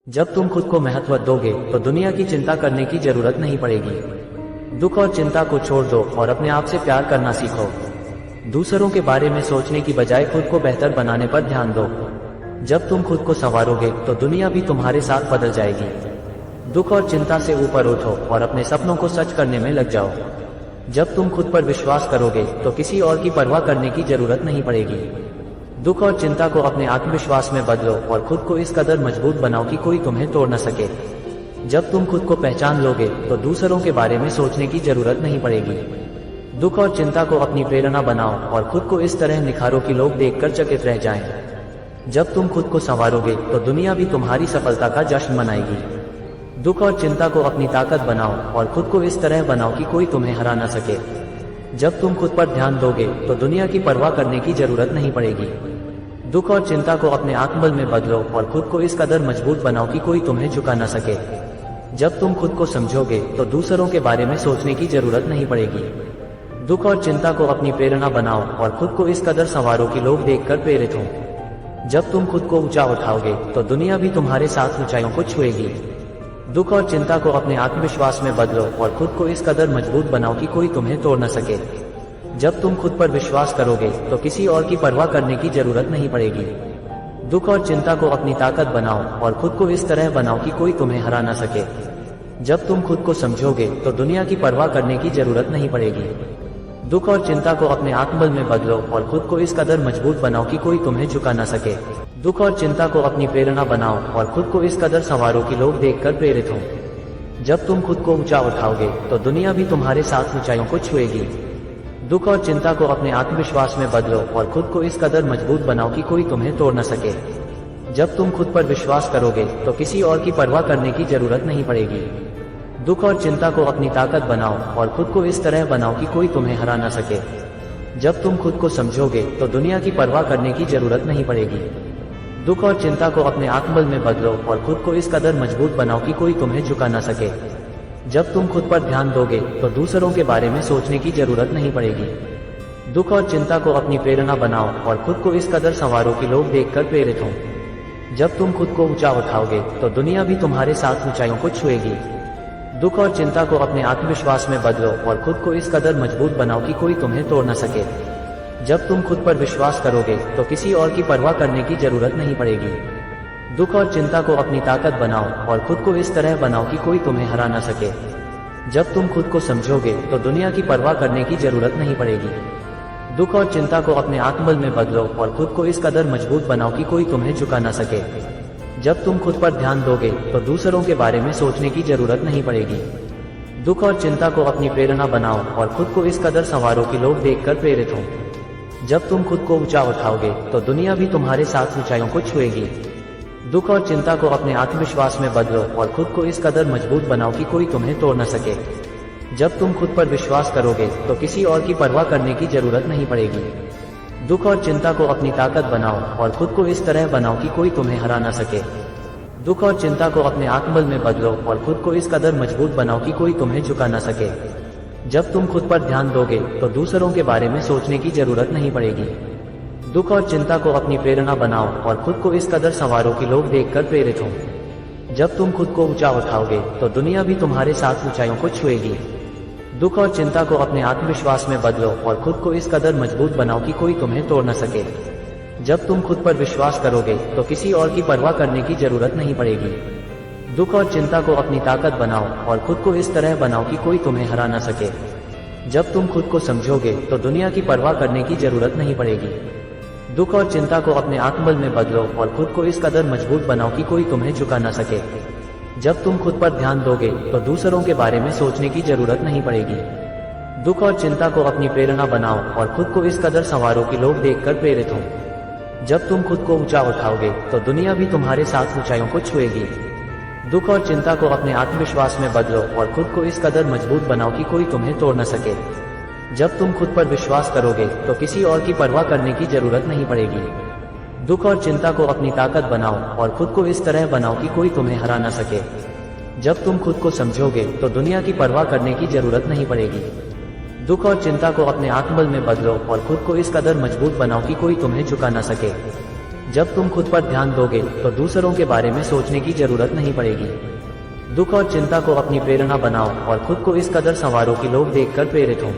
जब तुम खुद को महत्व दोगे तो दुनिया की चिंता करने की जरूरत नहीं पड़ेगी। दुख और चिंता को छोड़ दो और अपने आप से प्यार करना सीखो। दूसरों के बारे में सोचने की बजाय खुद को बेहतर बनाने पर ध्यान दो। जब तुम खुद को संवारोगे तो दुनिया भी तुम्हारे साथ बदल जाएगी। दुख और चिंता से ऊपर उठो और अपने सपनों को सच करने में लग जाओ। जब तुम खुद पर विश्वास करोगे तो किसी और की परवाह करने की जरूरत नहीं पड़ेगी। दुख और चिंता को अपने आत्मविश्वास में बदलो और खुद को इस कदर मजबूत बनाओ कि कोई तुम्हें तोड़ न सके। जब तुम खुद को पहचान लोगे तो दूसरों के बारे में सोचने की जरूरत नहीं पड़ेगी। दुख और चिंता को अपनी प्रेरणा बनाओ और खुद को इस तरह निखारो कि लोग देखकर चकित रह जाएं। जब तुम खुद को संवारोगे तो दुनिया भी तुम्हारी सफलता का जश्न मनाएगी। दुख और चिंता को अपनी ताकत बनाओ और खुद को इस तरह बनाओ कि कोई तुम्हें हरा न सके। जब तुम खुद पर ध्यान दोगे तो दुनिया की परवाह करने की जरूरत नहीं पड़ेगी। दुख और चिंता को अपने आत्मबल में बदलो और खुद को इस कदर मजबूत बनाओ कि कोई तुम्हें झुका न सके। जब तुम खुद को समझोगे तो दूसरों के बारे में सोचने की जरूरत नहीं पड़ेगी। दुख और चिंता को अपनी प्रेरणा बनाओ और खुद को इस कदर संवारो कि लोग देखकर प्रेरित हों। जब तुम खुद को ऊंचा उठाओगे तो दुनिया भी तुम्हारे साथ ऊंचाइयों को छुएगी। दुख और चिंता को अपने आत्मविश्वास में बदलो और खुद को इस कदर मजबूत बनाओ कि कोई तुम्हें तोड़ न सके। जब तुम खुद पर विश्वास करोगे तो किसी और की परवाह करने की जरूरत नहीं पड़ेगी। दुख और चिंता को अपनी ताकत बनाओ और खुद को इस तरह बनाओ कि कोई तुम्हें हरा न सके। जब तुम खुद को समझोगे तो दुनिया की परवाह करने की जरूरत नहीं पड़ेगी। दुख और चिंता को अपने आत्मबल में बदलो और खुद को इस कदर मजबूत बनाओ कि कोई तुम्हें झुका न सके। दुख और चिंता को अपनी प्रेरणा बनाओ और खुद को इस कदर संवारो कि लोग देखकर प्रेरित हों। जब तुम खुद को ऊंचा उठाओगे तो दुनिया भी तुम्हारे साथ ऊंचाइयों को छुएगी। दुख और चिंता को अपने आत्मविश्वास में बदलो और खुद को इस कदर मजबूत बनाओ कि कोई तुम्हें तोड़ न सके। जब तुम खुद पर विश्वास करोगे तो किसी और की परवाह करने की जरूरत नहीं पड़ेगी। दुख और चिंता को अपनी ताकत बनाओ और खुद को इस तरह बनाओ कि कोई तुम्हें हरा न सके। जब तुम खुद को समझोगे तो दुनिया की परवाह करने की जरूरत नहीं पड़ेगी। दुख और चिंता को अपने आत्मबल में बदलो और खुद को इस कदर मजबूत बनाओ कि कोई तुम्हें झुका न सके। जब तुम खुद पर ध्यान दोगे तो दूसरों के बारे में सोचने की जरूरत नहीं पड़ेगी। दुख और चिंता को अपनी प्रेरणा बनाओ और खुद को इस कदर संवारो कि लोग देखकर प्रेरित हों। जब तुम खुद को ऊंचा उठाओगे तो दुनिया भी तुम्हारे साथ ऊंचाइयों को छुएगी। दुख और चिंता को अपने आत्मविश्वास में बदलो और खुद को इस कदर मजबूत बनाओ कि कोई तुम्हें तोड़ न सके। जब तुम खुद पर विश्वास करोगे तो किसी और की परवाह करने की जरूरत नहीं पड़ेगी। दुख और चिंता को अपनी ताकत बनाओ और खुद को इस तरह बनाओ कि कोई तुम्हें हरा न सके। जब तुम खुद को समझोगे तो दुनिया की परवाह करने की जरूरत नहीं पड़ेगी। दुख और चिंता को अपने आत्मबल में बदलो और खुद को इस कदर मजबूत बनाओ कि कोई तुम्हें झुका न सके। जब तुम खुद पर ध्यान दोगे तो दूसरों के बारे में सोचने की जरूरत नहीं पड़ेगी। दुख और चिंता को अपनी प्रेरणा बनाओ और खुद को इस कदर संवारो कि लोग देखकर प्रेरित हों। जब तुम खुद को ऊंचा उठाओगे तो दुनिया भी तुम्हारे साथ ऊंचाइयों को छुएगी। दुख और चिंता को अपने आत्मविश्वास में बदलो और खुद को इस कदर मजबूत बनाओ कि कोई तुम्हें तोड़ न सके। जब तुम खुद पर विश्वास करोगे तो किसी और की परवाह करने की जरूरत नहीं पड़ेगी। दुख और चिंता को अपनी ताकत बनाओ और खुद को इस तरह बनाओ कि कोई तुम्हें हरा न सके। दुख और चिंता को अपने आत्मबल में बदलो और खुद को इस कदर मजबूत बनाओ कि कोई तुम्हें झुका न सके। जब तुम खुद पर ध्यान दोगे तो दूसरों के बारे में सोचने की जरूरत नहीं पड़ेगी। दुख और चिंता को अपनी प्रेरणा बनाओ और खुद को इस कदर संवारो कि लोग देखकर प्रेरित हों। जब तुम खुद को ऊंचा उठाओगे तो दुनिया भी तुम्हारे साथ ऊंचाइयों को छुएगी। दुख और चिंता को अपने आत्मविश्वास में बदलो और खुद को इस कदर मजबूत बनाओ कि कोई तुम्हें तोड़ न सके। जब तुम खुद पर विश्वास करोगे तो किसी और की परवाह करने की जरूरत नहीं पड़ेगी। दुख और चिंता को अपनी ताकत बनाओ और खुद को इस तरह बनाओ कि कोई तुम्हें हरा न सके। जब तुम खुद को समझोगे तो दुनिया की परवाह करने की जरूरत नहीं पड़ेगी। दुख और चिंता को अपने आत्मबल में बदलो और खुद को इस कदर मजबूत बनाओ कि कोई तुम्हें झुका न सके। जब तुम खुद पर ध्यान दोगे तो दूसरों के बारे में सोचने की जरूरत नहीं पड़ेगी। दुख और चिंता को अपनी प्रेरणा बनाओ और खुद को इस कदर संवारो कि लोग देखकर प्रेरित हों। जब तुम खुद को ऊंचा उठाओगे तो दुनिया भी तुम्हारे साथ ऊंचाइयों को छुएगी। दुख और चिंता को अपने आत्मविश्वास में बदलो और खुद को इस कदर मजबूत बनाओ कि कोई तुम्हें तोड़ न सके। जब तुम खुद पर विश्वास करोगे तो किसी और की परवाह करने की जरूरत नहीं पड़ेगी। दुख और चिंता को अपनी ताकत बनाओ और खुद को इस तरह बनाओ कि कोई तुम्हें हरा न सके। जब तुम खुद को समझोगे तो दुनिया की परवाह करने की जरूरत नहीं पड़ेगी। दुख और चिंता को अपने आत्मबल में बदलो और खुद को इस कदर मजबूत बनाओ कि कोई तुम्हें झुका न सके। जब तुम खुद पर ध्यान दोगे तो दूसरों के बारे में सोचने की जरूरत नहीं पड़ेगी। दुख और चिंता को अपनी प्रेरणा बनाओ और खुद को इस कदर संवारो कि लोग देखकर प्रेरित हों।